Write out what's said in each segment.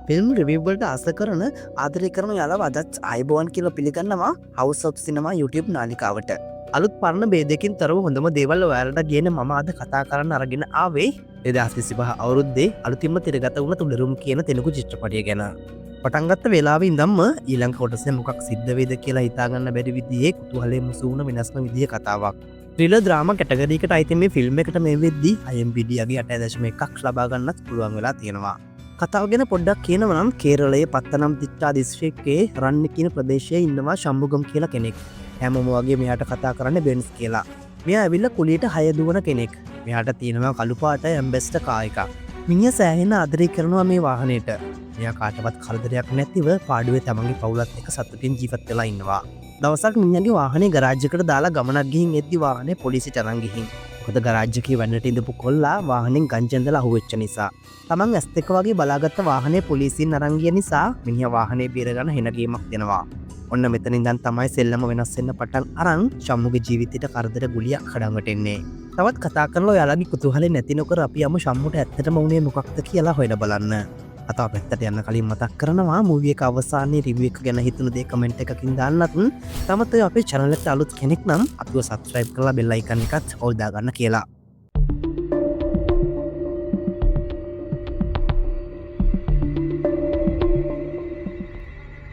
Film රිවිව්වලට ආස කරන ආදරය කරන යාලා අදත් අයිබෝන් කියල පිළිගන්නවා හවස් ඔෆ් සිනමා YouTube නාලිකාවට. අලුත් පරණ බේදකින් තරව හොඳම දේවල් ඔයාලට ගෙන මම අද කතා කරන්න අරගෙන ආවේ 2025 අවුරුද්දේ අලුතින්ම තිරගත වුණ තුඩරුම් කියන තෙලුගු චිත්‍රපටිය ගැන. පටන්ගත්ත වෙලාවේ ඉඳන්ම ඊළඟ කොටසේ මොකක් සිද්ධ වේද කියලා හිතාගන්න බැරි විදිහේ කුතුහලයේ මුසු වුණ වෙනස්ම විදිහේ කතාවක්. ත්‍රිලර් ඩ්‍රාමා කැටගරියකට අයිති මේ ෆිල්ම් එකට මේ වෙද්දී IMDb යගේ 8.1ක් ලබා ගන්නත් පුළුවන් වෙලා තියෙනවා. කතාව ගැන පොඩ්ඩක් කියනවා නම් කේරළයේ පත්තනම් තිට්ටා දිස්ත්‍රික්කයේ රන්න කියන ප්‍රදේශයේ ඉන්නවා ශම්මුගම් කියලා කෙනෙක්. හැමෝම වගේ මෙයාට කතා කරන්නේ බෙන්ස් කියලා. මෙයා ඇවිල්ලා කුලියට 6 දුවන කෙනෙක්. මෙයාට තියෙනවා කළු පාට ඇම්බැස්ටර් කාර් එකක්. මිනිහා සෑහෙන ආදරය කරනවා මේ වාහනේට. මෙයා කාටවත් කරදරයක් නැතිව පාඩුවේ තමන්ගේ පවුලත් එක්ක සතුටින් ජීවත් වෙලා ඉන්නවා. දවසක් මිනිහාගේ වාහනේ ගරාජ් එකට දාලා ගමනක් ගිහින් එද්දි වාහනේ පොලිසියට අරන් ගිහින්. මොකද ගරාජ් එකේ වැඩට ඉඳපු කොල්ලා වාහනෙන් ගංජෙන්දලා අහුවෙච්ච නිසා. තමන් ඇස් දෙක වගේ බලාගත්ත වාහනේ පොලිසියෙන් අරන් ගිය නිසා මිනිහා වාහනේ බේරගන්න හෙන ගේමක් දෙනවා. ඔන්න මෙතන ඉඳන් තමයි සෙල්ලම වෙනස් වෙන්න පටන් අරන් ශම්මුගේ ජීවිතේට කරදර ගුලියක් කඩංගට එන්නේ. තවත් කතා කරලා ඔයාලගේ කුතුහලෙ නැති නොකර අපි යමු ශම්මුට ඇත්තටම උනේ මොකක්ද කියලා හොයලා බලන්න. අතව පැත්තට යන්න කලින් මතක් කරනවා මූවි එක අවසානයේ රිවිව් එක ගැන හිතුණු දේ කමෙන්ට් එකකින් දාන්නත් තමත් ඔය අපේ channel එකට අලුත් කෙනෙක් නම් අපිව subscribe කරලා bell icon එකත් all දාගන්න කියලා.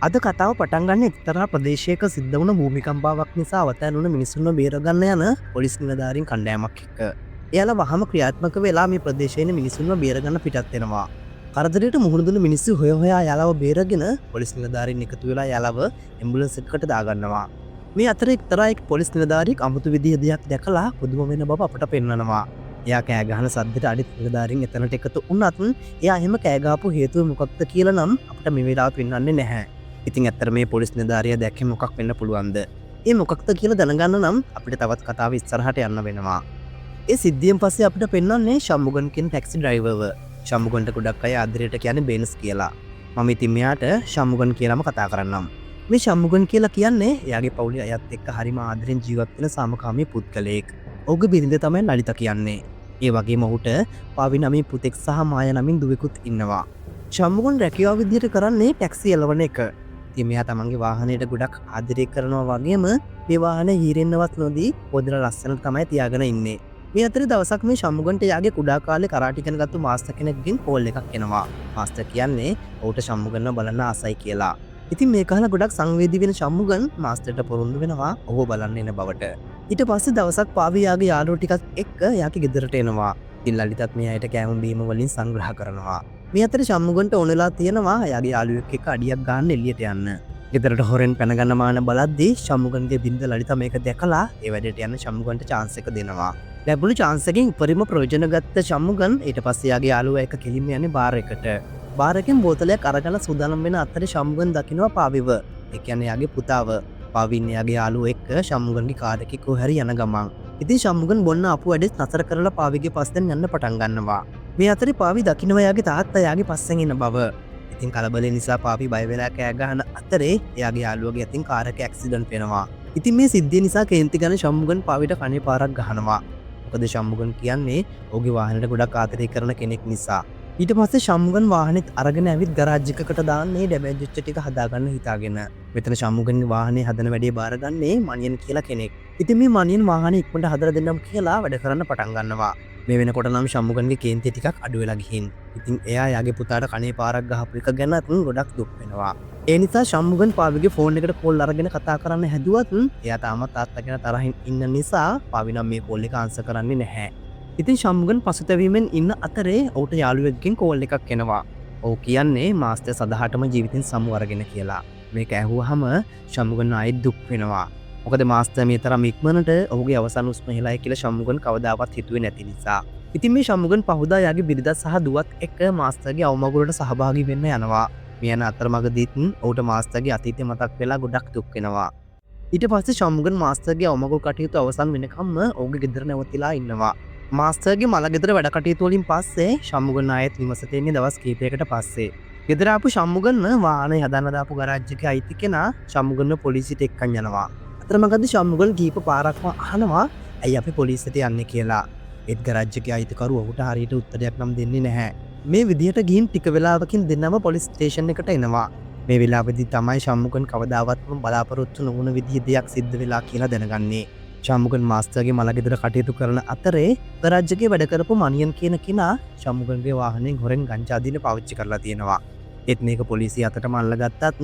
අද කතාව පටන් ගන්න එක්තරා ප්‍රදේශයක සිද්ධ වුණ භූමිකම්පාවක් නිසා අවතැන් වුණ මිනිසුන්ව බේරගන්න යන පොලිස් නිලධාරීන් කණ්ඩායමක් එක්ක. එයාලා වහම ක්‍රියාත්මක වෙලා මේ ප්‍රදේශයේ මිනිසුන්ව බේරගන්න පිටත් වෙනවා. කරදරයට මුහුණ දුන්න මිනිස්සු හොය හොයා යාලව බේරගෙන පොලිස් නිලධාරීන් එකතු වෙලා යාලව ඇම්බුලන්ස් එකකට දාගන්නවා. මේ අතර එක්තරා එක් පොලිස් නිලධාරියෙක් අමුතු විදිහේ දෙයක් දැකලා පුදුම වෙන බව අපට පෙන්වනවා. එයා කෑ ගහන සද්දෙට අනිත් නිලධාරීන් එතනට එකතු වුණත් එයා එහෙම කෑ ගහපු හේතුව මොකක්ද කියලා නම් අපිට මේ වෙලාවට පෙන්වන්නේ නැහැ. ඉතින් ඇත්තට මේ පොලිස් නිලධාරියා දැක්කේ මොකක් වෙන්න පුළුවන්ද? ඒ මොකක්ද කියලා දැනගන්න නම් අපිට තවත් කතාව ඉස්සරහට යන්න වෙනවා. ඒ සිද්ධියෙන් පස්සේ අපිට පෙන්වන්නේ ශම්මුගන් කියන ටැක්සි ඩ්‍රයිවර්ව. ශම්මුගන්ට ගොඩක් අය ආදරයට කියන්නේ බෙන්ස් කියලා. මම ඉතින් මෙයාට ශම්මුගන් කියලාම කතා කරන්නම්. මේ ශම්මුගන් කියලා කියන්නේ එයාගේ පවුලේ අයත් එක්ක හරිම ආදරෙන් ජීවත් වෙන සාමකාමී පුද්ගලයෙක්. ඔහුගේ බිරිඳ තමයි ලලිතා කියන්නේ. ඒ වගේම ඔහුට පාවි නමින් පුතෙක් සහ මායා නමින් දුවෙකුත් ඉන්නවා. ශම්මුගන් රැකියාව විදිහට කරන්නේ ටැක්සි එලවන එක. ඉතින් මෙයා තමන්ගේ වාහනයට ගොඩක් ආදරය කරනවා වගේම මේ වාහනේ හීරෙන්නවත් නොදී පොඩ්ඩක් ලස්සනට තමයි තියාගෙන ඉන්නේ. මේ අතරේ දවසක් මේ ශම්මුගන්ට යාගේ කුඩා කාලේ කරාටි ඉගෙන ගත්ත මාස්ටර් කෙනෙක්ගෙන් කෝල් එකක් එනවා. මාස්ටර් කියන්නේ ඔහුට ශම්මුගන්ව බලන්න ආසයි කියලා. ඉතින් මේක අහලා ගොඩක් සංවේදී වෙන ශම්මුගන් මාස්ටර්ට පොරොන්දු වෙනවා ඔහු බලන්න එන බවට. ඊට පස්සේ දවසක් පාවි යාගේ යාළුවෝ ටිකක් එක්ක යාගේ ගෙදරට එනවා. ඉතින් ලලිතත් මේ අයට කෑම බීම වලින් සංග්‍රහ කරනවා. මේ අතරේ ශම්මුගන්ට ඕනෙලා තියෙනවා යාගේ යාළුවෙක් එක්ක අඩියක් ගන්න එළියට යන්න. ගෙදරට හොරෙන් පැනගන්න මාන බලද්දී ශම්මුගන්ගේ බින්ද ලලිතා මේක දැකලා ඒ වැඩේට යන්න ශම්මුගන්ට chance එක දෙනවා. ලැබුණු chance එකෙන් උපරිම ප්‍රයෝජන ගත්ත ශම්මුගන් ඊට පස්සේ යාගේ යාළුවා එක්ක කෙලින්ම යන්නේ බාර් එකට. බාර් එකෙන් බෝතලයක් අරගෙන සූදානම් වෙන අතරේ ශම්මුගන් දකිනවා පාවිව. ඒ කියන්නේ යාගේ පුතාව. පාවින් යාගේ යාළුවා එක්ක ශම්මුගන්ගේ කාර් එකේ කොහරි යන ගමන්. ඉතින් ශම්මුගන් බොන්න ආපු වැඩේ නතර කරලා පාවිගේ පස්සෙන් යන්න පටන් ගන්නවා. මේ අතරේ පාවි දකිනවා යාගේ තාත්තා යාගේ පස්සෙන් එන බව. ඉතින් කලබල නිසා පාවි බය වෙලා කෑ ගහන අතරේ යාගේ යාළුවගේ අතින් කාර් එක ඇක්සිඩන්ට් වෙනවා. ඉතින් මේ සිද්ධිය නිසා කේන්ති ගන්න ශම්මුගන් පාවිට කනේ පාරක් ගහනවා. මොකද ශම්මුගන් කියන්නේ ඔහුගේ වාහනේට ගොඩක් ආදරය කරන කෙනෙක් නිසා. ඊට පස්සේ ශම්මුගන් වාහනේත් අරගෙන ඇවිත් ගරාජ් එකකට දාන්නේ ඩැමේජ් වෙච්ච ටික හදාගන්න හිතාගෙන. මෙතන ශම්මුගන්ගේ වාහනේ හදන වැඩේ බාරගන්නේ මනියන් කියලා කෙනෙක්. ඉතින් මේ මනියන් වාහනේ ඉක්මනට හදලා දෙන්නම් කියලා වැඩ කරන්න පටන් ගන්නවා. මේ වෙනකොට නම් ශම්මුගන්ගේ කේන්තිය ටිකක් අඩු වෙලා ගිහින්. ඉතින් එයා යාගේ පුතාට කනේ පාරක් ගහපු එක ගැනත් ගොඩක් දුක් වෙනවා. ඒ නිසා ශම්මුගන් පාවිගේ ෆෝන් එකට කෝල් අරගෙන කතා කරන්න හැදුවත් එයා තාමත් තාත්තා ගැන තරහින් ඉන්න නිසා පාවි නම් මේ කෝල් එක ආන්සර් කරන්නේ නැහැ. ඉතින් ශම්මුගන් පසුතැවීමෙන් ඉන්න අතරේ ඔහුට යාළුවෙක්ගෙන් කෝල් එකක් එනවා. ඔහු කියන්නේ මාස්ටර් සදහටම ජීවිතෙන් සමු අරගෙන කියලා. මේක ඇහුවාම ශම්මුගන් ආයෙත් දුක් වෙනවා. මොකද මාස්ටර් මේ තරම් ඉක්මනට ඔහුගේ අවසන් උස්ම හෙලයි කියලා ශම්මුගන් කවදාවත් හිතුවේ නැති නිසා. ඉතින් මේ ශම්මුගන් පහුදා යාගේ බිරිඳ සහ දුවත් එක්ක මාස්ටර්ගේ අවමගුලට සහභාගී වෙන්න යනවා. මේ යන අතරමඟදීත් ඔහුට මාස්ටර්ගේ අතීතය මතක් වෙලා ගොඩක් දුක් වෙනවා. ඊට පස්සේ ශම්මුගන් මාස්ටර්ගේ අවමගුල් කටයුතු අවසන් වෙනකම්ම ඔහුගේ ගෙදර නැවතිලා ඉන්නවා. මාස්ටර්ගේ මල ගෙදර වැඩ කටයුතු වලින් පස්සේ ශම්මුගන් ආයෙත් විමසට එන්නේ දවස් කිහිපයකට පස්සේ. ගෙදර ආපු ශම්මුගන්ව වාහනේ හදන්න දාපු ගරාජ් එකේ අයිති කෙනා ශම්මුගන්ව පොලිසියට එක්කන් යනවා. අතරමඟදී ශම්මුගන් කීප පාරක්ම අහනවා ඇයි අපි පොලිසියට යන්නේ කියලා. ඒත් ගරාජ් එකේ අයිතිකරු ඔහුට හරියට උත්තරයක් නම් දෙන්නේ නැහැ. මේ විදිහට ගිහින් ටික වෙලාවකින් දෙන්නම පොලිස් ස්ටේෂන් එකට එනවා. මේ වෙලාවෙදි තමයි ශම්මුගන් කවදාවත්ම බලාපොරොත්තු නොවුන විදිහේ දෙයක් සිද්ධ වෙලා කියලා දැනගන්නේ. ශම්මුගන් මාස්ටර්ගේ මළගෙදර කටයුතු කරන අතරේ ගරාජ්‍යයේ වැඩ කරපු මනියන් කියන කෙනා ශම්මුගන්ගේ වාහනයෙන් හොරෙන් ගංජා දින පාවිච්චි කරලා තියෙනවා. ඒත් මේක පොලිසිය අතටම අල්ලගත්තත්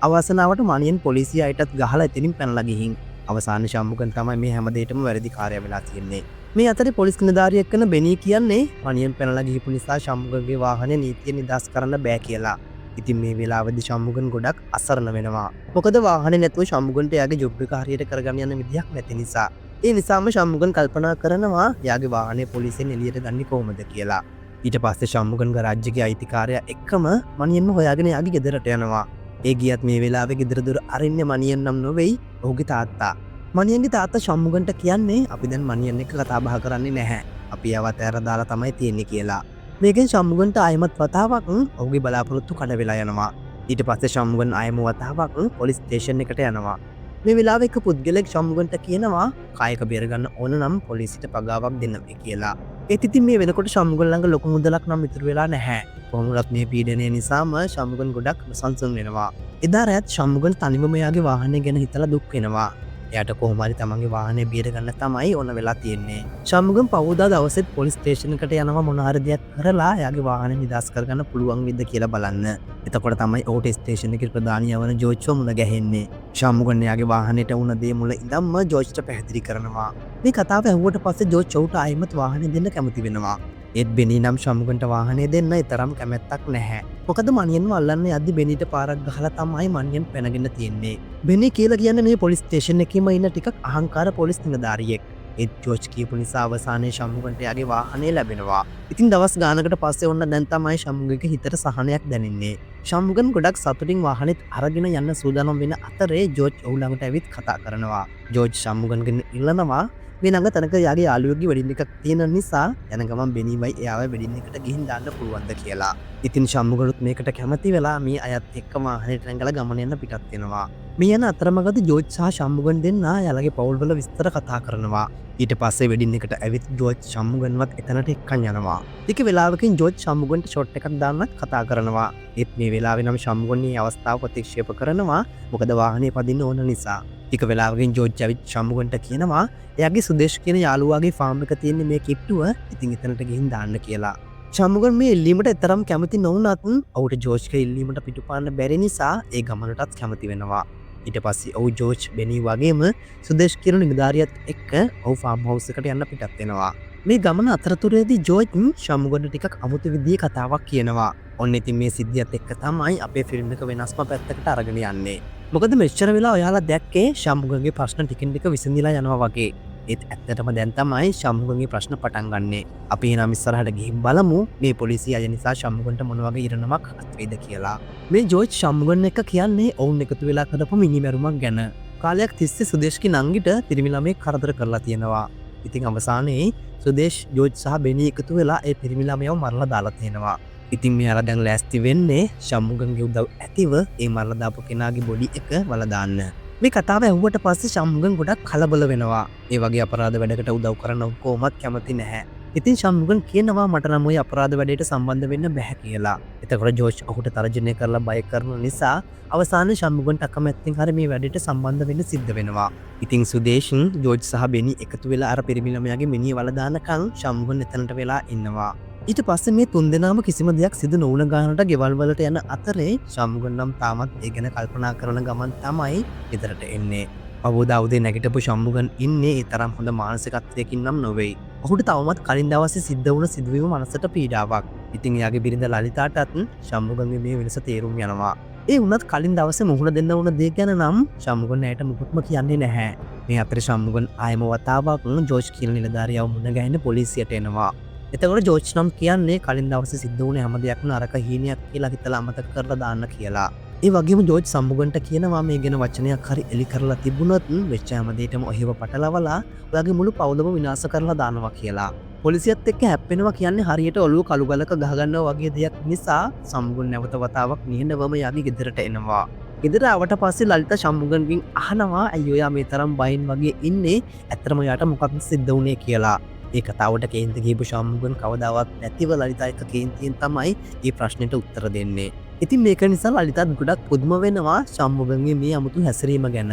අවසනාවට මනියන් පොලිසිය අයටත් ගහලා එතනින් පැනලා ගිහින් අවසාන ශම්මුගන් තමයි මේ හැමදේටම වැරදි කාර්යය වෙලා තියෙන්නේ. මේ අතරේ පොලිස් නිලධාරියෙක් කරන බෙනී කියන්නේ මනියන් පැනලා ගිහපු නිසා ශම්මුගන්ගේ වාහනය නීතිය නිදහස් කරන්න බෑ කියලා. ඉතින් මේ වෙලාවේදී ශම්මුගන් ගොඩක් අසරණ වෙනවා. මොකද වාහනේ නැතුව ශම්මුගන්ට එයාගේ ජොබ් එක හරියට කරගන්න යන විදියක් නැති නිසා. ඒ නිසාම ශම්මුගන් කල්පනා කරනවා එයාගේ වාහනේ පොලිසියෙන් එළියට ගන්නේ කොහොමද කියලා. ඊට පස්සේ ශම්මුගන් ගරාජ්‍යයේ අයිතිකාරයා එක්කම මනියන්ව හොයාගෙන එයාගේ ගෙදරට යනවා. ඒ ගියත් මේ වෙලාවේ ගෙදර දොර අරින්නේ මනියන් නම් නෙවෙයි ඔහුගේ තාත්තා. මනියන්ගේ තාත්තා ශම්මුගන්ට කියන්නේ අපි දැන් මනියන් එක්ක කතා බහ කරන්නේ නැහැ. අපි යවත් ඇර දාලා තමයි තියෙන්නේ කියලා. මේකෙන් ශම්මුගන්ට ආයමත් වතාවක් ඔහුගේ බලාපොරොත්තු කඩ වෙලා යනවා. ඊට පස්සේ ශම්මුගන් ආයම වතාවක් පොලිස් ස්ටේෂන් එකට යනවා. මේ වෙලාවේ එක පුද්ගලෙක් ශම්මුගන්ට කියනවා කායක බේරගන්න ඕන නම් පොලිසියට පගාවක් දෙන්න මේ කියලා. ඒත් ඉතින් මේ වෙනකොට ශම්මුගන් ළඟ ලොකු මුදලක් නම් ඉතුරු වෙලා නැහැ. කොහොමවත් මේ පීඩනය නිසාම ශම්මුගන් ගොඩක් සංසුන් වෙනවා. එදා රාත් ශම්මුගන් තනිවම එයාගේ වාහනය ගැන හිතලා දුක් වෙනවා. එයාට කොහොම හරි තමන්ගේ වාහනේ බේරගන්න තමයි ඕන වෙලා තියෙන්නේ. ශම්මුගන් පවුදා දවසෙත් පොලිස් ස්ටේෂන් එකට යනවා මොන හරි දෙයක් කරලා එයාගේ වාහනේ නිදහස් කරගන්න පුළුවන් වෙයිද කියලා බලන්න. එතකොට තමයි ඔහුට ස්ටේෂන් එකේ ප්‍රධානියා වන ජෝර්ජ්ව මුණ ගැහෙන්නේ. ශම්මුගන් එයාගේ වාහනේට වුණ දේ මුල ඉඳන්ම ජෝර්ජ්ට පැහැදිලි කරනවා. මේ කතාව ඇහුවට පස්සේ ජෝර්ජ් ඔහුට ආයිමත් වාහනේ දෙන්න කැමති වෙනවා. ඒත් බෙනී නම් ශම්මුගන්ට වාහනේ දෙන්න තරම් කැමැත්තක් නැහැ. මොකද මනියන්ව අල්ලන්න යද්දි බෙනීට පාරක් ගහලා තමයි මනියන් පැනගෙන තියෙන්නේ. බෙනී කියලා කියන්නේ මේ පොලිස් ස්ටේෂන් එකේම ඉන්න ටිකක් අහංකාර පොලිස් නිලධාරියෙක්. ඒත් ජෝර්ජ් කියපු නිසා අවසානයේ ශම්මුගන්ට යාගේ වාහනේ ලැබෙනවා. ඉතින් දවස් ගානකට පස්සේ ඔන්න දැන් තමයි ශම්මුගන්ගේ හිතට සහනයක් දැනෙන්නේ. ශම්මුගන් ගොඩක් සතුටින් වාහනේත් අරගෙන යන්න සූදානම් වෙන අතරේ ජෝර්ජ් ඔහු ළඟට ඇවිත් කතා කරනවා. ජෝර්ජ් ශම්මුගන්ගෙන් ඉල්ලනවා මේ ළඟ තැනක යාගේ යාළුවෙක්ගේ වෙඩින් එකක් තියෙන නිසා යන ගමන් බෙනීවයි එයාව වෙඩින් එකට ගිහින් දාන්න පුළුවන්ද කියලා. ඉතින් ශම්මුගනුත් මේකට කැමති වෙලා මේ අයත් එක්ක වාහනේට නැංගලා ගමන යන පිටත් වෙනවා. මේ යන අතරමඟදී ජෝර්ජ් සහ ශම්මුගන් දෙන්නා යාළගේ පවුල්වල විස්තර කතා කරනවා. ඊට පස්සේ වෙඩින් එකට ඇවිත් ජෝර්ජ් ශම්මුගන්වත් එතනට එක්කන් යනවා. ටික වෙලාවකින් ජෝර්ජ් ශම්මුගන්ට ෂොට් එකක් දාන්නත් කතා කරනවා. ඒත් මේ වෙලාවේ නම් ශම්මුගන් මේ අවස්ථාව ප්‍රතික්ෂේප කරනවා. මොකද වාහනේ පදින්න ඕන නිසා. ටික වෙලාවකින් ජෝර්ජ් ඇවිත් ශම්මුගන්ට කියනවා එයාගේ සුදේශ් කියන යාළුවාගේ ෆාම් එක තියෙන්නේ මේ කිට්ටුව. ඉතින් එතනට ගිහින් දාන්න කියලා. ශම්මුගන් මේ ඉල්ලීමට තරම් කැමති නොවුනත් ඔහුට ජෝර්ජ්ගේ ඉල්ලීමට පිටුපාන්න බැරි නිසා ඒ ගමනටත් කැමති වෙනවා. ඊට පස්සේ ඔහු ජෝර්ජ් බෙනී වගේම සුදේශ් කියන නිලධාරියත් එක්ක ඔහු ෆාම් හවුස් එකට යන්න පිටත් වෙනවා. මේ ගමන අතරතුරේදී ජෝර්ජ් ශම්මුගන්ට ටිකක් අමුතු විදිහේ කතාවක් කියනවා. ඔන්න ඉතින් මේ සිද්ධියත් එක්ක තමයි අපේ ෆිල්ම් එක වෙනස්ම පැත්තකට අරගෙන යන්නේ. මොකද මෙච්චර වෙලා ඔයාලා දැක්කේ ශම්මුගන්ගේ ප්‍රශ්න ටිකින් ටික විසඳිලා යනවා වගේ. ඒත් ඇත්තටම දැන් තමයි ශම්මුගන්ගේ ප්‍රශ්න පටන් ගන්නෙ. අපි එනම් ඉස්සරහට ගිහින් බලමු මේ පොලිසිය අය නිසා ශම්මුගන්ට මොන වගේ ඉරණමක් අත් වේද කියලා. මේ ජෝර්ජ් ශම්මුගන් එක කියන්නේ ඔවුන් එකතු වෙලා කරපු මිනිමැරුමක් ගැන. කාලයක් තිස්සේ සුදේශ්ගේ නංගිට පිරිමි ළමයෙක් කරදර කරලා තියෙනවා. ඉතින් අවසානයේ සුදේශ් ජෝර්ජ් සහ බෙනී එකතු වෙලා ඒ පිරිමි ළමයව මරලා දාලා තියෙනවා. ඉතින් මෙයාලා දැන් ලෑස්ති වෙන්නේ ශම්මුගන්ගේ උදව් ඇතිව ඒ මරලා දාපු කෙනාගේ බොඩි එක වල දාන්න. මේ කතාව ඇහුවට පස්සේ ශම්මුගන් ගොඩක් කලබල වෙනවා. ඒ වගේ අපරාධ වැඩකට උදව් කරන්න කොහොමත් කැමති නැහැ. ඉතින් ශම්මුගන් කියනවා මට නම් ওই අපරාධ වැඩේට සම්බන්ධ වෙන්න බැහැ කියලා. එතකොට ජෝර්ජ් ඔහුට තර්ජනය කරලා බය කරන නිසා අවසානයේ ශම්මුගන්ට අකමැත්තෙන් හරි මේ වැඩේට සම්බන්ධ වෙන්න සිද්ධ වෙනවා. ඉතින් සුදේශ් ජෝර්ජ් සහ බෙනී එකතු වෙලා අර පිරිමි ළමයාගේ මිනිහ වල දානකම් ශම්මුගන් එතනට වෙලා ඉන්නවා. ඊට පස්සේ මේ තුන්දෙනාම කිසිම දෙයක් සිදු නොවුන ගානට ගෙවල් වලට යන අතරේ ශම්මුගන් නම් තාමත් ඒ ගැන කල්පනා කරන ගමන් තමයි ගෙදරට එන්නේ. අවුදා උදේ නැගිටපු ශම්මුගන් ඉන්නේ ඒ තරම් හොඳ මානසිකත්වයකින් නම් නොවේ. ඔහුට තවමත් කලින් දවසේ සිද්ධ වුණ සිදුවීම මනසට පීඩාවක්. ඉතින් එයාගේ බිරිඳ ලලිතාටත් ශම්මුගන්ගේ මේ වෙනස තේරුම් යනවා. ඒ වුණත් කලින් දවසේ මුහුණ දෙන්න වුණ දේ ගැන නම් ශම්මුගන් ඇයට මුකුත්ම කියන්නේ නැහැ. මේ අතරේ ශම්මුගන් ආයම වතාවක් ජෝර්ජ් කියන නිලධාරියව මුණ ගැහෙන්න පොලිසියට එනවා. එතකොට ජෝර්ජ් නම් කියන්නේ කලින් දවසේ සිද්ධ වුණ හැම දෙයක්ම නරක හීනයක් කියලා හිතලා අමතක කරලා දාන්න කියලා. ඒ වගේම ජෝර්ජ් ශම්මුගන්ට කියනවා මේ ගැන වචනයක් හරි එලි කරලා තිබුණොත් වෙච්ච හැම දෙයකම ඔහෙව පටලවලා ඔයාගේ මුළු පවුලම විනාශ කරලා දානවා කියලා. පොලිසියත් එක්ක හැප්පෙනවා කියන්නේ හරියට ඔළුව කළු ගලක ගහගන්නවා වගේ දෙයක් නිසා ශම්මුගන් නැවත වතාවක් නිහඬවම යාගේ ගෙදරට එනවා. ගෙදර ආවට පස්සේ ලලිතා ශම්මුගන්ගෙන් අහනවා ඇයි ඔයා මේ තරම් බයින් වගේ ඉන්නේ? ඇත්තටම යාට මොකක්ද සිද්ධ වුනේ කියලා. ඒ කතාවට කේන්ති ගිහපු ශම්මුගන් කවදාවත් නැතිව ලලිතා එක්ක කේන්තියෙන් තමයි මේ ප්‍රශ්නෙට උත්තර දෙන්නේ. ඉතින් මේක නිසා ලලිතත් ගොඩක් පුදුම වෙනවා ශම්මුගන්ගේ මේ අමුතු හැසිරීම ගැන.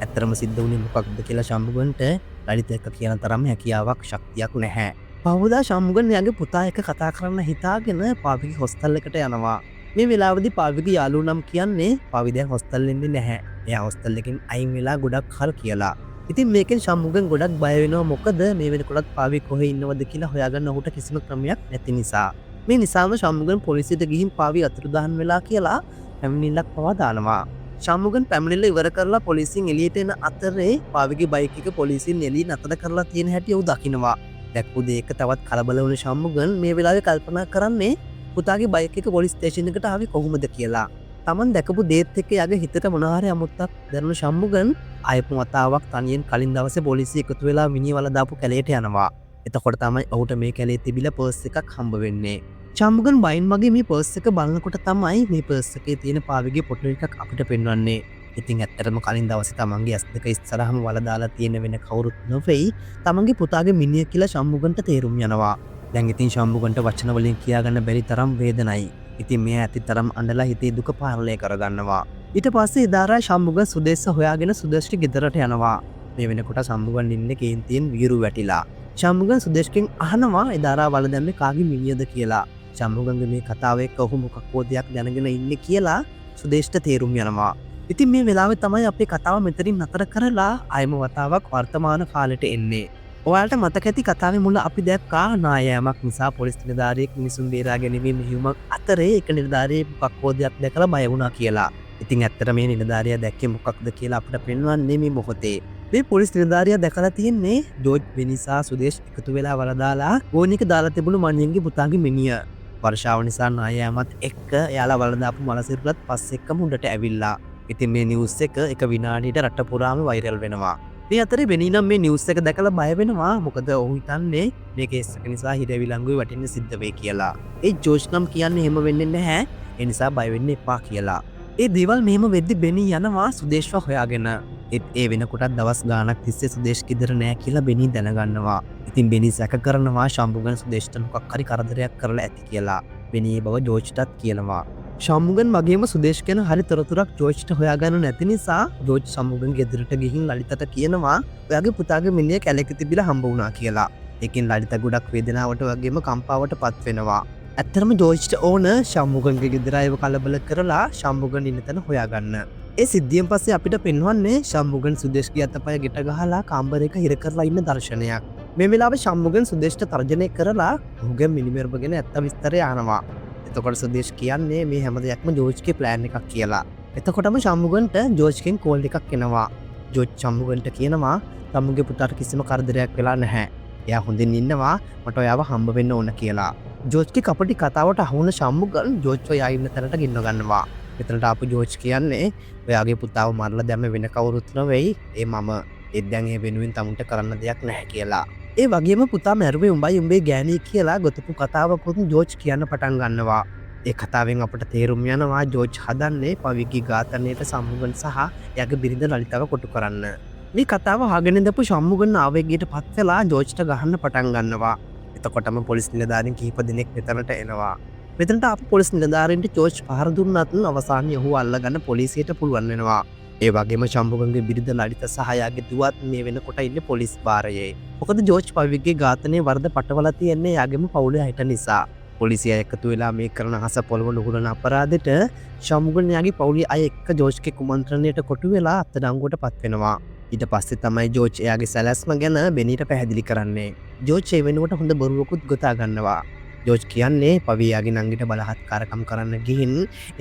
ඇත්තරම සිද්ධ වුණේ මොකක්ද කියලා ශම්මුගන්ට ලලිත එක්ක කියන තරම් හැකියාවක් ශක්තියක් නැහැ. පහුදා ශම්මුගන් එයාගේ පුතා එක්ක කතා කරන්න හිතාගෙන පාවිගේ හොස්ටල් එකට යනවා. මේ වෙලාවේදී පාවිගේ යාළුවෝ නම් කියන්නේ පාවි දැන් හොස්ටල් එන්නේ නැහැ. එයා හොස්ටල් එකෙන් අයින් වෙලා ගොඩක් කල් කියලා. ඉතින් මේකෙන් ශම්මුගන් ගොඩක් බය වෙනවා. මොකද මේ වෙනකොටත් පාවි කොහේ ඉන්නවද කියලා හොයාගන්න ඔහුට කිසිම ක්‍රමයක් නැති නිසා. මේ නිසාම ශම්මුගන් පොලිසියට ගිහින් පාවි අතුරුදහන් වෙලා කියලා පැමිණිල්ලක් පවා දානවා. ශම්මුගන් පැමිණිල්ල ඉවර කරලා පොලිසියෙන් එළියට එන අතරේ පාවිගේ බයික් එක පොලිසියෙන් එළිය නතර කරලා තියෙන හැටි ඔහු දකිනවා. දැක්කු දෙයක තවත් කලබල වුණ ශම්මුගන් මේ වෙලාවේ කල්පනා කරන්නේ පුතාගේ බයික් එක පොලිස් ස්ටේෂන් එකට ආවේ කොහොමද කියලා. Taman දැකපු දේත් එක්ක යාගේ හිතට මොන හරි අමුත්තක් දැනුණු ශම්මුගන් ආයපු වතාවක් තනියෙන් කලින් දවසේ පොලිසිය එකතු වෙලා මිනිවල දාපු කැලේට යනවා. එතකොට තමයි ඔහුට මේ කැලේ තිබිලා පර්ස් එකක් හම්බ වෙන්නේ. ශම්මුගන් බයින් මගේ මේ පර්ස් එක බලනකොට තමයි මේ පර්ස් එකේ තියෙන පාවිගේ ෆොටෝ එකක් අපිට පෙන්වන්නේ. ඉතින් ඇත්තටම කලින් දවසේ තමන්ගේ ඇස් දෙක ඉස්සරහම වල දාලා තියෙන වෙන කවුරුත් නොවෙයි තමන්ගේ පුතාගේ මිනිහ කියලා ශම්මුගන්ට තේරුම් යනවා. දැන් ඉතින් ශම්මුගන්ට වචන වලින් කියාගන්න බැරි තරම් වේදනයි. ඉතින් මේ ඇති තරම් අඬලා හිතේ දුක පාලනය කරගන්නවා. ඊට පස්සේ එදාරා ශම්මුගන් සුදේශ හොයාගෙන සුදේශ්ගේ ගෙදරට යනවා. මේ වෙනකොට ශම්මුගන් ඉන්නේ කේන්තියෙන් වීරු වැටිලා. ශම්මුගන් සුදේශ්ගෙන් අහනවා එදාරා වල දැම්මේ කාගේ මිනිහද කියලා. ශම්මුගන්ගේ මේ කතාව එක්ක ඔහු මොකක්ද දෙයක් දැනගෙන ඉන්නේ කියලා සුදේශ්ට තේරුම් යනවා. ඉතින් මේ වෙලාවේ තමයි අපේ කතාව මෙතනින් නතර කරලා ආයම වතාවක් වර්තමාන කාලෙට එන්නේ. ඔයාලට මතක ඇති කතාවේ මුල අපි දැක්කා නායෑමක් නිසා පොලිස් නිලධාරියෙක් මිනිසුන් බේරා ගැනීමේ මෙහෙයුමක් අතරේ එක නිලධාරියෙක් මොකක්ද දෙයක් දැකලා බය වුණා කියලා. ඉතින් ඇත්තට මේ නිලධාරියා දැක්කේ මොකක්ද කියලා අපිට පෙන්වන්නේ මේ මොහොතේ. මේ පොලිස් නිලධාරියා දැකලා තියෙන්නේ ජෝර්ජ් වෙනිසා සුදේශ් එකතු වෙලා වලදාලා ගෝනික දාලා තිබුණු මණියන්ගේ පුතාගේ මිනිහ. වර්ෂාව නිසා නායෑමත් එක්ක එයාලා වලදාපු මලසිරුලත් පස් එක්කම උඩට ඇවිල්ලා. ඉතින් මේ නිවුස් එක විනාඩියට රට පුරාම වෛරල් වෙනවා. මේ අතරේ බෙනී නම් මේ නිවුස් එක දැකලා බය වෙනවා. මොකද ඔහු හිතන්නේ මේ කේස් එක නිසා හිරවිලංගුවේ වටින්න සිද්ධ වෙයි කියලා. ඒ ජෝර්ජ් නම් කියන්නේ එහෙම වෙන්නේ නැහැ. ඒ නිසා බය වෙන්න එපා කියලා. ඒ දේවල් මෙහෙම වෙද්දි බෙනී යනවා සුදේශ්ව හොයාගෙන. ඒ වෙනකොටත් දවස් ගාණක් තිස්සේ සුදේශ් කිදර නෑ කියලා බෙනී දැනගන්නවා. ඉතින් බෙනී සැක කරනවා ශම්මුගන් සුදේශ්ට මොකක් හරි කරදරයක් කරලා ඇති කියලා. බෙනී බව ජෝර්ජ්ටත් කියනවා. ශම්මුගන් වගේම සුදේශ් ගැන හරි තොරතුරක් ජෝර්ජ්ට හොයාගන්න නැති නිසා ජෝර්ජ් ශම්මුගන් ගෙදරට ගිහින් ලලිතට කියනවා ඔයාගේ පුතාගේ මිනිහ කැලේක තිබිලා හම්බ වුණා කියලා. ඒකෙන් ලලිත ගොඩක් වේදනාවට වගේම කම්පාවට පත් වෙනවා. ඇත්තටම ජෝර්ජ්ට ඕන ශම්මුගන්ගේ ගෙදර අයව කලබල කරලා ශම්මුගන් ඉන්න තැන හොයාගන්න. ඒ සිද්ධියෙන් පස්සේ අපිට පෙන්වන්නේ ශම්මුගන් සුදේශ්ගේ අතපය ගෙට ගහලා කාමරයක හිර කරලා ඉන්න දර්ශනයක්. මේ වෙලාවේ ශම්මුගන් සුදේශ්ට තර්ජනය කරලා ඔහුගේ මිනිමෙරප ගැන ඇත්ත විස්තරය අහනවා. එතකොට සුදේශ් කියන්නේ මේ හැම දෙයක්ම ජෝර්ජ්ගේ ප්ලෑන් එකක් කියලා. එතකොටම ශම්මුගන්ට ජෝර්ජ්ගෙන් කෝල් එකක් එනවා. ජෝර්ජ් ශම්මුගන්ට කියනවා තමුගේ පුතාට කිසිම කරදරයක් වෙලා නැහැ. එයා හොඳින් ඉන්නවා. මට ඔයාව හම්බ වෙන්න ඕන කියලා. ජෝර්ජ්ගේ කපටි කතාවට අහුවුණ ශම්මුගන් ජෝර්ජ්ව එයා ඉන්න තැනට ගෙන්න ගන්නවා. මෙතනට ආපු ජෝර්ජ් කියන්නේ ඔයාගේ පුතාව මරලා දැම්ම වෙන කවුරුත් නෙවෙයි ඒ මම. ඒත් දැන් ඒ වෙනුවෙන් තමුන්ට කරන්න දෙයක් නැහැ කියලා. ඒ වගේම පුතා මැරුවේ උඹයි උඹේ ගෑණී කියලා ගොතපු කතාවකුත් ජෝර්ජ් කියන්න පටන් ගන්නවා. ඒ කතාවෙන් අපට තේරුම් යනවා ජෝර්ජ් හදන්නේ පවිගේ ඝාතනයට ශම්මුගන් සහ එයාගේ බිරිඳ ලලිතාව කොටු කරන්න. මේ කතාව අහගෙන ඉඳපු ශම්මුගන් ආවේගයට පත් වෙලා ජෝර්ජ්ට ගහන්න පටන් ගන්නවා. එතකොටම පොලිස් නිලධාරීන් කිහිප දෙනෙක් මෙතනට එනවා. මෙතනට ආපු පොලිස් නිලධාරීන්ට ජෝර්ජ් පහර දුන්නත් අවසානයේ ඔහු අල්ලගන්න පොලිසියට පුළුවන් වෙනවා. ඒ වගේම ශම්මුගන්ගේ බිරිඳ ලලිත සහ එයාගේ දුවත් මේ වෙනකොට ඉන්නේ පොලිස් භාරයේ. මොකද ජෝර්ජ් පවිගේ ඝාතනයේ වරද පටවලා තියෙන්නේ එයාගේම පවුලේ අයට නිසා. පොලිසිය එකතු වෙලා මේ කරන අහස පොළව නුහුරන අපරාධෙට ශම්මුගන් එයාගේ පවුලේ අය එක්ක ජෝර්ජ්ගේ කුමන්ත්‍රණයට කොටු වෙලා අත්අඩංගුවට පත් වෙනවා. ඊට පස්සේ තමයි ජෝර්ජ් එයාගේ සැලැස්ම ගැන බෙනීට පැහැදිලි කරන්නේ. ජෝර්ජ් ඒ වෙනුවට හොඳ බොරුවකුත් ගොතා ගන්නවා. ජෝර්ජ් කියන්නේ පවියාගේ නංගිට බලහත්කාරකම් කරන්න ගිහින්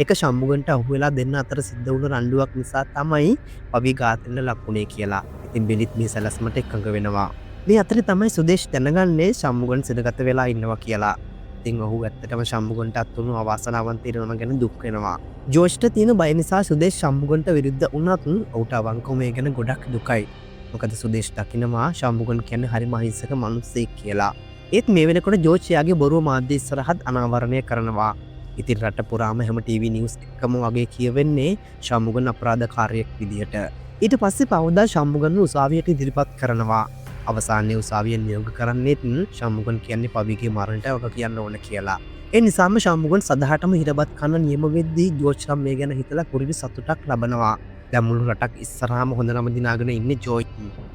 එක ශම්මුගන්ට අහුවෙලා දෙන්න අතර සිද්ධ වුණු රණ්ඩුවක් නිසා තමයි පවි ඝාතනයට ලක්ුණේ කියලා. ඉතින් බෙලිත් මේ සැලැස්මට එකඟ වෙනවා. මේ අතරේ තමයි සුදේශ් දැනගන්නේ ශම්මුගන් සිරගත වෙලා ඉන්නවා කියලා. ඉතින් ඔහු ඇත්තටම ශම්මුගන්ට අත්වුණු අවාසනාවන් තීරණ ගැන දුක් වෙනවා. ජෝර්ජ්ට තියෙන බය නිසා සුදේශ් ශම්මුගන්ට විරුද්ධ වුණත් ඔහුට අවංකව මේ ගැන ගොඩක් දුකයි. මොකද සුදේශ් දකිනවා ශම්මුගන් කියන්නේ හරිම අහිංසක මිනිස්සෙක් කියලා. ඒත් මේ වෙනකොට ජෝර්ජ් එයාගේ බොරුව මාධ්‍ය ඉස්සරහත් අනාවරණය කරනවා. ඉතින් රට පුරාම හැම ටීවී නිවුස් එකම වගේ කියවෙන්නේ ශම්මුගන් අපරාධකාරයෙක් විදියට. ඊට පස්සේ පවුදා ශම්මුගන්ව උසාවියට ඉදිරිපත් කරනවා. අවසානයේ උසාවියෙන් නියෝග කරන්නේත් ශම්මුගන් කියන්නේ පවිගේ මරණයට වග කියන්න ඕන කියලා. ඒ නිසාම ශම්මුගන් සදහටම හිරබත් කන්න නියම වෙද්දී ජෝර්ජ් නම් මේ ගැන හිතලා කුරිරි සතුටක් ලබනවා. දැන් මුළු රටක් ඉස්සරහාම හොඳ නම දිනාගෙන ඉන්නේ ජෝර්ජ්.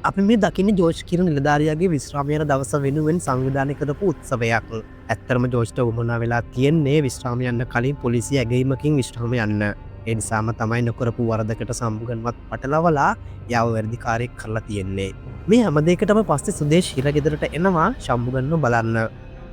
අපි මේ දකින්නේ ජෝර්ජ් කියන නිලධාරියාගේ විශ්‍රාම යන දවස වෙනුවෙන් සංවිධානය කරපු උත්සවයක්. ඇත්තටම ජෝර්ජ්ට උවමනා වෙලා තියෙන්නේ විශ්‍රාම යන්න කලින් පොලිසිය ඇගීමකින් විශ්‍රාම යන්න. ඒ නිසාම තමයි නොකරපු වරදකට සම්මුගන්වත් පටලවලා යව වැඩිකාරයෙක් කරලා තියෙන්නේ. මේ හැම දෙයකටම පස්සේ සුදේශ් හිර ගෙදරට එනවා ශම්මුගන්ව බලන්න.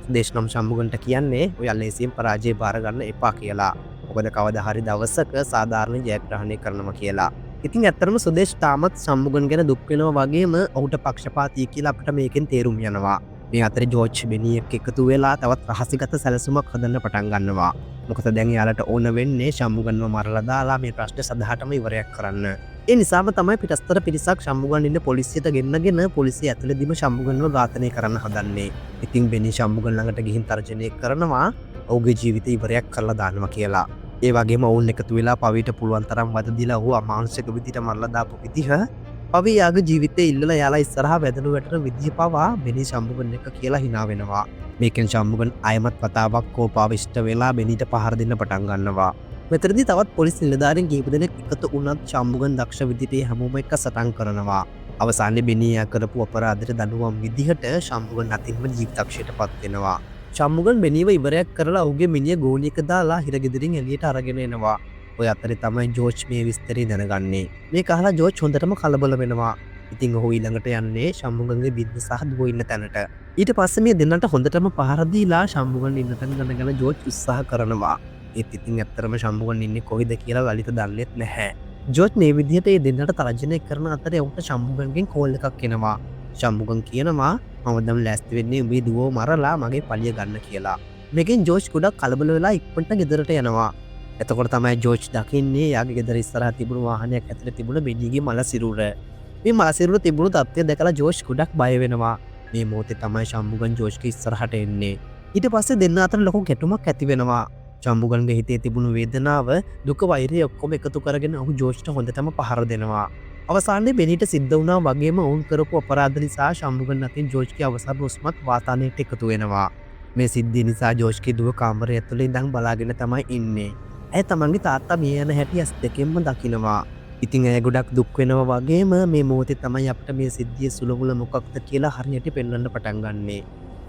සුදේශ් නම් ශම්මුගන්ට කියන්නේ ඔය ලේසියෙන් පරාජය බාර ගන්න එපා කියලා. මොකද කවදා හරි දවසක සාධාරණ ජයග්‍රහණය කරනවා කියලා. ඉතින් ඇත්තටම සුදේශ් තාමත් ශම්මුගන් ගැන දුක් වෙනවා වගේම ඔහුට පක්ෂපාතී කියලා අපිට මේකෙන් තේරුම් යනවා. මේ අතරේ ජෝර්ජ් බෙනියෙක් එකතු වෙලා තවත් රහසිගත සැලසුමක් හදන්න පටන් ගන්නවා. මොකද දැන් යාලට ඕන වෙන්නේ ශම්මුගන්ව මරලා දාලා මේ ප්‍රශ්නේ සදාටම ඉවරයක් කරන්න. ඒ නිසාම තමයි පිටස්තර පිරිසක් ශම්මුගන් ඉන්න පොලිසියට ගෙන්නගෙන පොලිසිය ඇතුළේදීම ශම්මුගන්ව ඝාතනය කරන්න හදන්නේ. ඉතින් බෙනි ශම්මුගන් ළඟට ගිහින් තර්ජනය කරනවා ඔහුගේ ජීවිතය ඉවරයක් කරලා දානවා කියලා. ඒ වගේම ඔවුන් එකතු වෙලා පවිට පුළුවන් තරම් වද දීලා ඔහු අමානුෂික විදිහට මරලා දාපු විදිහ පවි යාගේ ජීවිතේ ඉල්ලලා යාලා ඉස්සරහා වැදනු වැටෙන විදිහ පවා බෙනි ශම්මුගන් එක කියලා hina වෙනවා. මේකෙන් ශම්මුගන් ආයමත් වතාවක් කෝපාවිෂ්ඨ වෙලා බෙනිට පහර දෙන්න පටන් ගන්නවා. මෙතනදී තවත් පොලිස් නිලධාරීන් කීප දෙනෙක් එකතු වුණත් ශම්මුගන් දක්ෂ විදිහට හැමෝම එක්ක සටන් කරනවා. අවසානයේ බෙනියා කරපු අපරාධයට දඬුවම් විදිහට ශම්මුගන් අතින්ම ජීවිතක්ෂයටපත් වෙනවා. ශම්මුගන් බෙනීව ඉවරයක් කරලා ඔහුගේ මිනිය ගෝණියක දාලා හිරගෙදරින් එළියට අරගෙන එනවා. ඔය අතරේ තමයි ජෝර්ජ් මේ විස්තරය දැනගන්නේ. මේක අහලා ජෝර්ජ් හොඳටම කලබල වෙනවා. ඉතින් ඔහු ඊළඟට යන්නේ ශම්මුගන්ගේ බිද්ද සහ දුව ඉන්න තැනට. ඊට පස්සේ මේ දෙන්නට හොඳටම පහර දීලා ශම්මුගන් ඉන්න තැන දැනගෙන ජෝර්ජ් උත්සාහ කරනවා. ඒත් ඉතින් ඇත්තටම ශම්මුගන් ඉන්නේ කොහෙද කියලා ලලිත දන්නේත් නැහැ. ජෝර්ජ් මේ විදිහට මේ දෙන්නට තර්ජනය කරන අතරේ ඔහුට ශම්මුගන්ගෙන් කෝල් එකක් එනවා. ශම්මුගන් කියනවා මම දැන් ලෑස්ති වෙන්නේ උඹේ දුවව මරලා මගේ පලිය ගන්න කියලා. මේකෙන් ජෝර්ජ් ගොඩක් කලබල වෙලා ඉක්මනට ගෙදරට යනවා. එතකොට තමයි ජෝර්ජ් දකින්නේ යාගේ ගෙදර ඉස්සරහා තිබුණු වාහනයක් ඇතුලේ තිබුණ බෙනීගේ මල සිරුර. මේ මල සිරුර තිබුණු තත්ත්වය දැකලා ජෝර්ජ් ගොඩක් බය වෙනවා. මේ මොහොතේ තමයි ශම්මුගන් ජෝර්ජ්ගේ ඉස්සරහට එන්නේ. ඊට පස්සේ දෙන්න අතර ලොකු ගැටුමක් ඇති වෙනවා. ශම්මුගන්ගේ හිතේ තිබුණු වේදනාව, දුක, වෛරය ඔක්කොම එකතු කරගෙන ඔහු ජෝර්ජ්ට හොඳටම පහර දෙනවා. අවසානයේ බෙනීට සිද්ධ වුණා වගේම ඔවුන් කරපු අපරාධ නිසා ශම්මුගන් අතින් ජෝර්ජ්ගේ අවසන් උස්මත් වාතානයට එකතු වෙනවා. මේ සිද්ධිය නිසා ජෝර්ජ්ගේ දුව කාමරය ඇතුලේ ඉඳන් බලාගෙන තමයි ඉන්නේ. ඇය තමන්ගේ තාත්තා මිය යන හැටි ඇස් දෙකෙන්ම දකිනවා. ඉතින් ඇය ගොඩක් දුක් වෙනවා වගේම මේ මොහොතේ තමයි අපිට මේ සිද්ධියේ සුළමුල මොකක්ද කියලා හරියට පෙන්වන්න පටන් ගන්නෙ.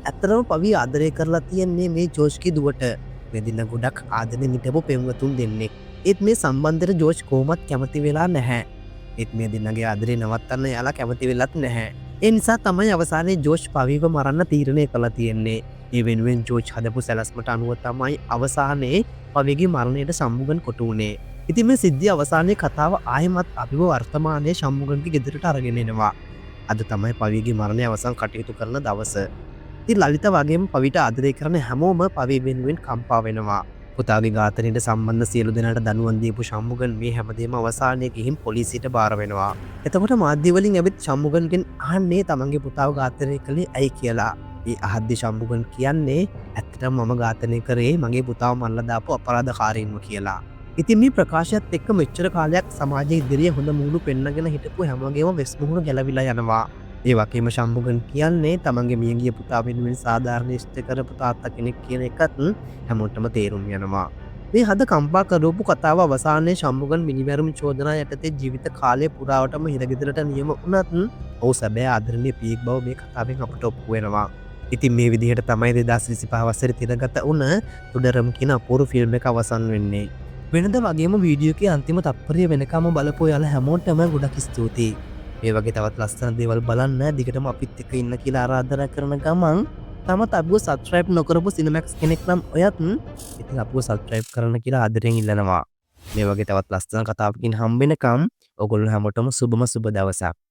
ඇත්තටම පවි ආදරය කරලා තියන්නේ මේ ජෝර්ජ්ගේ දුවට. මේ දින ගොඩක් ආදරෙන් හිටපු පෙම්වතුන් දෙන්නෙක්. ඒත් මේ සම්බන්ධයට ජෝර්ජ් කොහොමත් කැමති වෙලා නැහැ. ඒත් මේ දෙන්නගේ ආදරේ නවත්තන්න යාලා කැමති වෙලත් නැහැ. ඒ නිසා තමයි අවසානයේ ජෝර්ජ් පවිව මරන්න තීරණය කළා තියෙන්නේ. ඒ වෙනුවෙන් ජෝර්ජ් හදපු සැලැස්මට අනුව තමයි අවසානයේ පවිගේ මරණයට ශම්මුගන් කොටු වුණේ. ඉතින් මේ සිද්ධිය අවසානයේ කතාව ආයෙමත් අපිව වර්තමානයේ ශම්මුගන්ගේ ගෙදරට අරගෙන එනවා. අද තමයි පවිගේ මරණය අවසන් කටයුතු කරන දවස. ඉතින් ලලිත වගේම පවිට ආදරය කරන හැමෝම පවි වෙනුවෙන් කම්පා වෙනවා. පුතාගේ ඝාතනයට සම්බන්ධ සියලු දෙනාට දනුවම් දීපු ශම්මුගන් මේ හැමදේම අවසානයේ ගිහින් පොලිසියට බාර වෙනවා. එතකොට මාධ්‍ය වලින් ඇවිත් ශම්මුගන්ගෙන් අහන්නේ තමන්ගේ පුතාව ඝාතනය කළේ ඇයි කියලා. ඒ අහද්දි ශම්මුගන් කියන්නේ ඇත්තටම මම ඝාතනය කරේ මගේ පුතාව මරලා දාපු අපරාධකාරීන්ව කියලා. ඉතින් මේ ප්‍රකාශයත් එක්ක මෙච්චර කාලයක් සමාජයේ ඉදිරියේ හොඳ මූණු පෙන්නගෙන හිටපු හැමගේම වෙස් මුහුණ ගැලවිලා යනවා. ඒ වගේම ශම්මුගන් කියන්නේ තමන්ගේ මියගිය පුතා වෙනුවෙන් සාධාරණ ඉෂ්ට කරපු තාත්තා කෙනෙක් කියන එකත් හැමෝටම තේරුම් යනවා. මේ හද කම්පා කරපු කතාව අවසානයේ ශම්මුගන් මිනිමැරුම් චෝදනා යටතේ ජීවිත කාලය පුරාවටම හිරගෙදරට නියම වුණත් ඔහු සැබෑ ආදරණීය පියෙක් බව මේ කතාවෙන් අපට ඔප්පු වෙනවා. ඉතින් මේ විදිහට තමයි 2025 වසරේ තිරගත වුණ තුඩරම් කියන අපූර්ව ෆිල්ම් එක අවසන් වෙන්නේ. වෙනද වගේම වීඩියෝ එකේ අන්තිම තත්පරය වෙනකම් බලපු ඔයාලා හැමෝටම ගොඩක් ස්තුතියි. මේ වගේ තවත් ලස්සන දේවල් බලන්න දිගටම අපිත් එක්ක ඉන්න කියලා ආරාධනා කරන ගමන් තමත් අපිව සබ්ස්ක්‍රයිබ් නොකරපු සිනමැක්ස් කෙනෙක් නම් ඔයත් ඉතින් අපිව සබ්ස්ක්‍රයිබ් කරන්න කියලා ආදරෙන් ඉල්ලනවා. මේ වගේ තවත් ලස්සන කතාවකින් හම්බ වෙනකම් ඔයගොල්ලෝ හැමෝටම සුබම සුබ දවසක්.